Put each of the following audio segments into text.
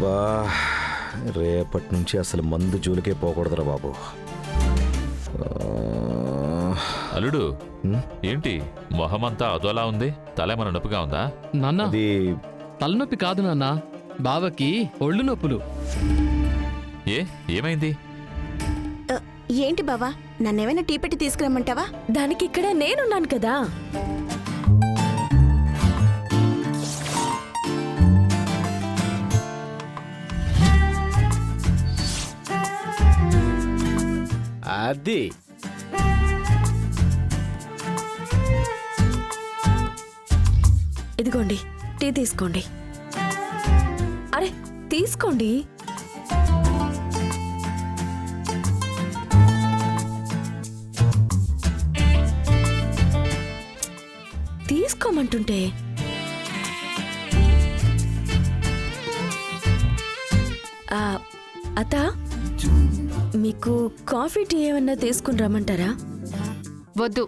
బా రేపటి నుంచి అసలు మందు జోలికే పోకూడదురా బాబు. అల్లుడు ఏంటి మొహమంతా అదోలా ఉంది? తలేమన్న నొప్పిగా ఉందా? నాన్న అది తలనొప్పి కాదు నాన్న, బావకి ఒళ్ళు నొప్పులు. ఏమైంది? ఏంటి బావా, నన్నేమైనా టీ పెట్టి తీసుకురమ్మంటావా? దానికి ఇక్కడ నేనున్నాను కదా. అది ఇదిగోండి టీ తీసుకోండి. అరే తీసుకోండి. తీసుకోమంటుంటే అత్త, మీకు కాఫీ టీ ఏమన్నా తీసుకుని రమ్మంటారా? వద్దు.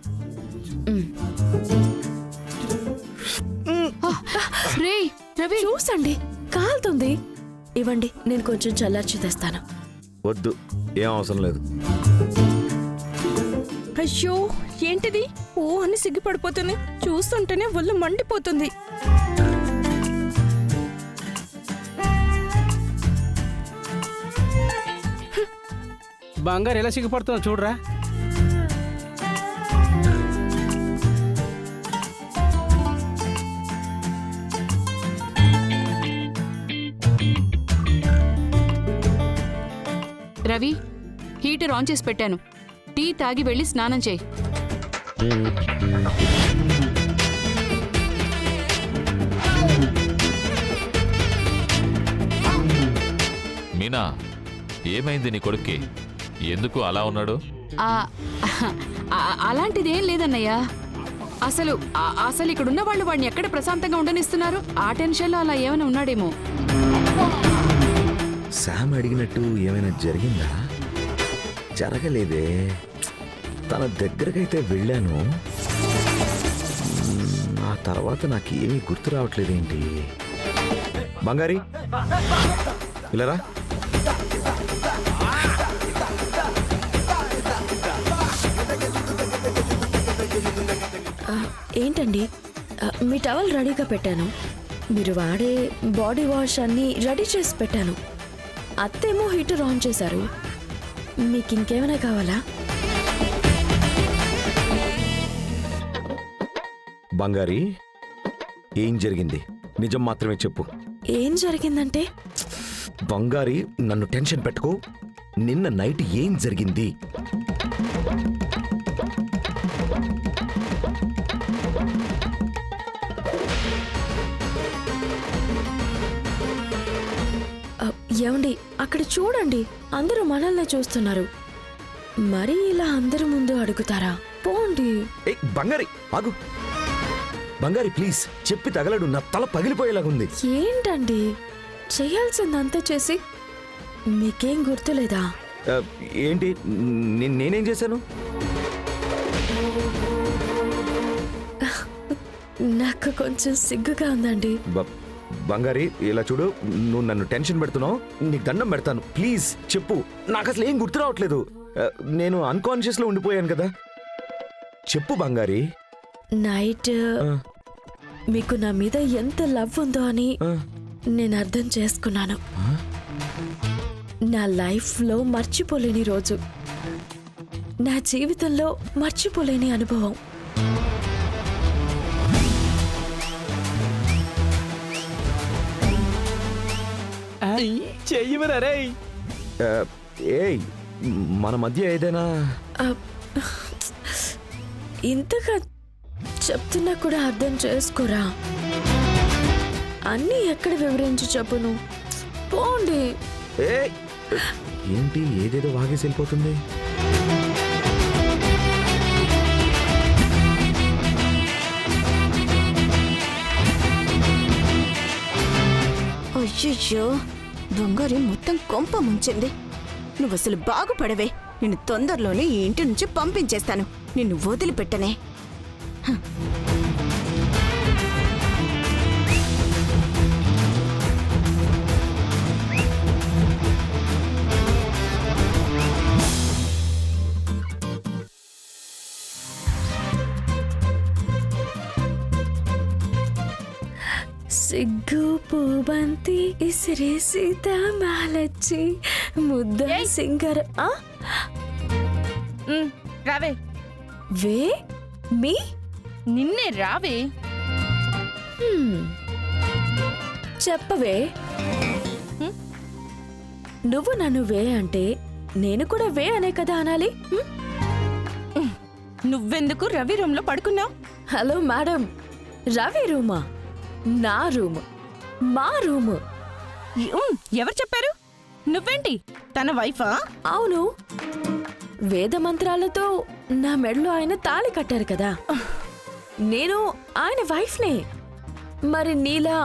రేయ్ రవి, చూసండి కాలుతుంది. ఇవ్వండి, నేను కొంచెం చల్లార్చి తెస్తాను. వద్దు, ఏం అవసరం లేదు. అయ్యో ఏంటిది? ఓ అని సిగ్గుపడిపోతుంది. చూస్తుంటేనే ఒళ్ళు మండిపోతుంది. బంగారు ఎలా సిగ్గుపడుతుందో చూడరా. రవి, హీటర్ ఆన్ చేసి పెట్టాను. టీ తాగి వెళ్ళి స్నానం చేయి. మీనా, ఏమైంది నీ కొడుక్కి? ఎందుకు అలా ఉన్నాడు? అలాంటిదేం లేదన్నయ్యా. అసలు అసలు ఇక్కడున్న వాళ్ళు వాడిని ఎక్కడ ప్రశాంతంగా ఉండనిస్తున్నారు? ఆ టెన్షన్లో అలా ఏమైనా ఉన్నాడేమో. శామ్ అడిగినట్టు ఏమైనా జరిగిందా? జరగలేదే. తన దగ్గరకైతే వెళ్ళాను, ఆ తర్వాత నాకేమీ గుర్తు రావట్లేదేంటి. బంగారి ఇలారా. ఏంటండి, మీ టవల్ రెడీగా పెట్టాను. మీరు వాడే బాడీ వాష్ అన్నీ రెడీ చేసి పెట్టాను. అత్తేమో హీటర్ ఆన్ చేశారు. మీకు ఇంకేమైనా కావాలా? బంగారి, ఏం జరిగింది? నిజం మాత్రమే చెప్పు. ఏం జరిగిందంటే? బంగారి, నన్ను టెన్షన్ పెట్టుకో. నిన్న నైట్ ఏం జరిగింది? ఏమండి, అక్కడ చూడండి, అందరూ మనల్ని చూస్తున్నారు. మరి ఇలా అందరి ముందు అడుగుతారా? పోండి. బంగారి ఆగు. బంగారి ప్లీజ్, చెప్పి తగలడు. నా తల పగిలిపోయేలాగుంది. ఏంటండి, చేయాల్సిందంతా చేసి మీకేం గుర్తులేదా? ఏంటి, నేనేం చేశాను? నాకు కొంచెం సిగ్గుగా ఉందండి. బంగారి ఇలా చూడు, నువ్వు నన్ను టెన్షన్ పెడుతున్నావు. నీకు దండం పెడతాను, ప్లీజ్ చెప్పు. నాకు అసలు ఏం గుర్తు రావట్లేదు. నేను అన్కాన్షియస్ లో ఉండిపోయాను కదా. చెప్పు బంగారి. నైట్ మీకు నా మీద ఎంత లవ్ ఉందో అని నేను అర్థం చేసుకున్నాను. నా లైఫ్లో మర్చిపోలేని రోజు, నా జీవితంలో మర్చిపోలేని అనుభవం. చెయ్యమరే. ఏయ్, మన మధ్య ఏదైనా ఇంతగా చెప్తున్నా కూడా అర్థం చేసుకోరా? అన్నీ ఎక్కడ వివరించి చెప్పును. పోండి. ఏంటి, ఏదేదో వాగేసి వెళ్ళిపోతుంది. అయ్యయ్యో, బంగారి మొత్తం కొంప ముంచింది. నువ్వసలు బాగుపడవే. నిన్ను తొందరలోనే ఈ ఇంటి నుంచి పంపించేస్తాను. నిన్ను వదిలిపెట్టనే. సిగ్గు పూబంతి ఇసిరే సీతామాలచ్చి ముద్ద సింగర్ రావే వే మీ నిన్నే రావే. చెప్పవే. నువ్వు నన్ను వే అంటే నేను కూడా వే అనే కదా అనాలి. నువ్వెందుకు రవి రూమ్ లో పడుకున్నావు? హలో మేడం, రవి రూమా? నా రూమ్, మా రూమ్. ఎవరు చెప్పారు? నువ్వేంటి తన వైఫా? అవును, వేద మంత్రాలతో నా మెడలో ఆయన తాళి కట్టారు కదా, నేను ఆయన వైఫ్నే. మరి నీలా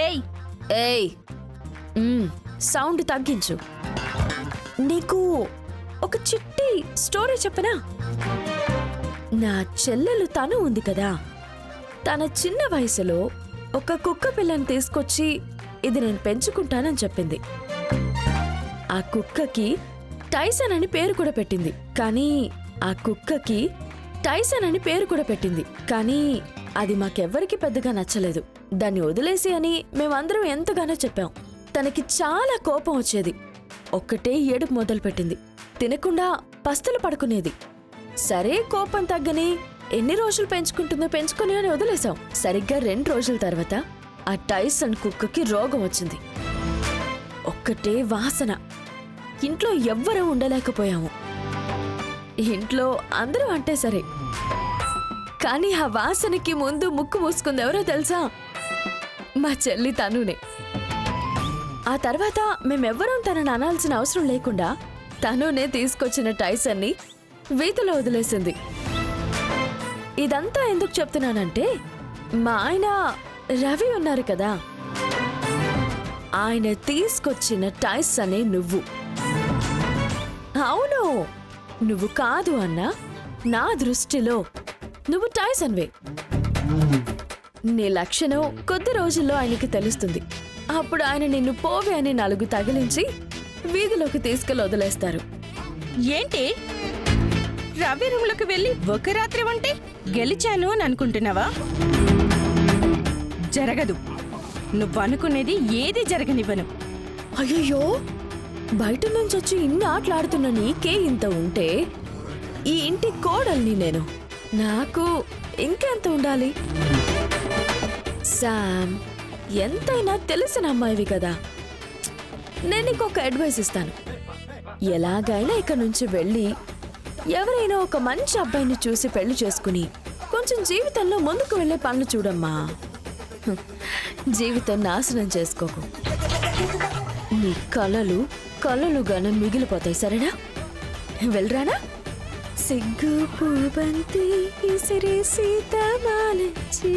ఏయ్ ఏయ్ సౌండ్ తగ్గించు. నీకు ఒక చిట్టి స్టోరీ చెప్పనా? నా చెల్లెలు తను ఉంది కదా, తన చిన్న వయసులో ఒక కుక్క పిల్లని తీసుకొచ్చి ఇది నేను పెంచుకుంటానని చెప్పింది. ఆ కుక్కకి టైసన్ అని పేరు కూడా పెట్టింది. కానీ అది మాకెవ్వరికి పెద్దగా నచ్చలేదు. దాన్ని వదిలేసి అని మేమందరం ఎంతగానో చెప్పాం. తనకి చాలా కోపం వచ్చేది. ఒక్కటే ఏడుపు మొదలుపెట్టింది. తినకుండా పస్తులు పడుకునేది. సరే కోపం తగ్గని ఎన్ని రోజులు పెంచుకుని అని వదిలేశాం. సరిగ్గా 2 రోజుల తర్వాత ఆ టైసన్ కుక్కకి రోగం వచ్చింది. ఒక్కటే వాసన. ఇంట్లో ఎవ్వరూ ఉండలేకపోయాము. ఇంట్లో అందరూ అంటే సరే, కానీ ఆ వాసనకి ముందు ముక్కు మూసుకుంది ఎవరో తెలుసా? మా చెల్లి తనునే. ఆ తర్వాత మేమెవ్వరం తనని అనాల్సిన అవసరం లేకుండా తనునే తీసుకొచ్చిన టైసన్ని వీధిలో వదిలేసింది. ఇదంతా ఎందుకు చెప్తున్నానంటే, మా ఆయన రవి ఉన్నారు కదా, ఆయన తీసుకొచ్చిన టైసనే నువ్వు. అవును, నువ్వు కాదు అన్నా నా దృష్టిలో నువ్వు టైసన్వే. నీ లక్షణం కొద్ది రోజుల్లో ఆయనకి తెలుస్తుంది. అప్పుడు ఆయన నిన్ను పోవే అని 4 తగిలించి వీధిలోకి తీసుకెళ్లి వదిలేస్తారు. ఏంటి రవి రూమ్ లోకి వెళ్ళి ఒక రాత్రి ఉంటే గెలిచాను అని అనుకుంటున్నావా? జరగదు. నువ్వనుకునేది ఏది జరగనివ్వను. అయ్యయ్యో, బయట నుంచి వచ్చి ఇన్ని ఆటలాడుతున్న నీకే ఇంత ఉంటే ఈ ఇంటి కోడల్ని నేను. నాకు ఇంకెంత ఉండాలి? శామ్, ఎంతైనా తెలిసిన అమ్మాయివి కదా. నేను నీకు ఒక అడ్వైస్ ఇస్తాను. ఎలాగైనా ఇక్కడ నుంచి వెళ్ళి ఎవరైనా ఒక మంచి అబ్బాయిని చూసి పెళ్లి చేసుకుని కొంచెం జీవితంలో ముందుకు వెళ్లే పనులు చూడమ్మా. జీవితం నాశనం చేసుకోకు. నీ కలలుగానే మిగిలిపోతాయి. సరేనా? వెళ్ళరానా? సిగ్గు పూబంతి ఇసిరి సీతామాలచ్చి